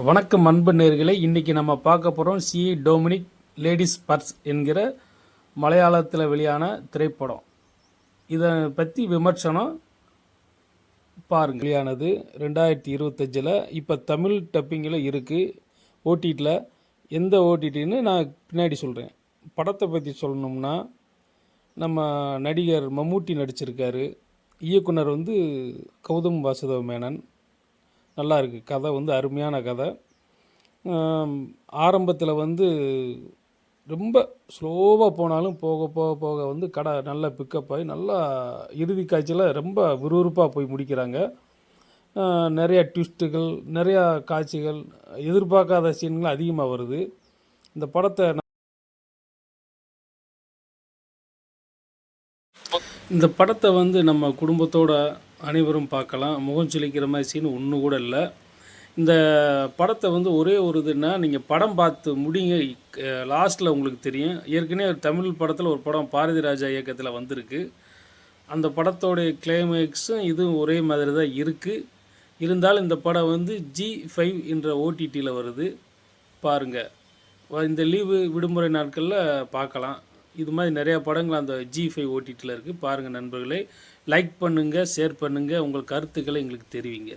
வணக்கம் அன்பு நேயர்களே, இன்றைக்கி நம்ம பார்க்க போகிறோம் சி டொமினிக் லேடிஸ் பர்ஸ் என்கிற மலையாளத்தில் வெளியான திரைப்படம். இதை பற்றி விமர்சனம் பாருங்கள். வெளியானது 2025. இப்போ தமிழ் டப்பிங்கில் இருக்குது ஓடிடியில். எந்த ஓடிடின்னு நான் பின்னாடி சொல்கிறேன். படத்தை பற்றி சொல்லணும்னா, நம்ம நடிகர் மம்முட்டி நடிச்சிருக்காரு. இயக்குனர் கௌதம் வாசுதேவ மேனன். நல்லா இருக்குது. கதை அருமையான கதை. ஆரம்பத்தில் ரொம்ப ஸ்லோவாக போனாலும் போக போக போக கடை நல்லா பிக்கப் ஆகி நல்லா இறுதி காட்சியில் ரொம்ப விறுவிறுப்பாக போய் முடிக்கிறாங்க. நிறையா ட்விஸ்ட்டுகள், நிறையா காட்சிகள், எதிர்பார்க்காத சீன்கள் அதிகமாக வருது. இந்த படத்தை நம்ம குடும்பத்தோட அனைவரும் பார்க்கலாம். முகம் சுளிக்கிற மாதிரி சீன் ஒன்று கூட இல்லை. இந்த படத்தை ஒரே ஒரு இதுன்னா, நீங்கள் படம் பார்த்து முடிங்க, லாஸ்ட்டில் உங்களுக்கு தெரியும். ஏற்கனவே தமிழ் படத்தில் ஒரு படம் பாரதி ராஜா இயக்கத்தில் வந்திருக்கு. அந்த படத்தோடைய கிளைமேக்ஸும் இதுவும் ஒரே மாதிரி தான் இருக்குது. இருந்தாலும் இந்த படம் G5 என்ற ஓடிடியில் வருது. பாருங்கள், இந்த லீவு விடுமுறை நாட்களில் பார்க்கலாம். இது மாதிரி நிறையா படங்கள் அந்த G5 ஓடிடியில் இருக்குது. பாருங்கள் நண்பர்களே, லைக் பண்ணுங்கள், ஷேர் பண்ணுங்கள், உங்கள் கருத்துக்களை எங்களுக்கு தெரிவிங்க.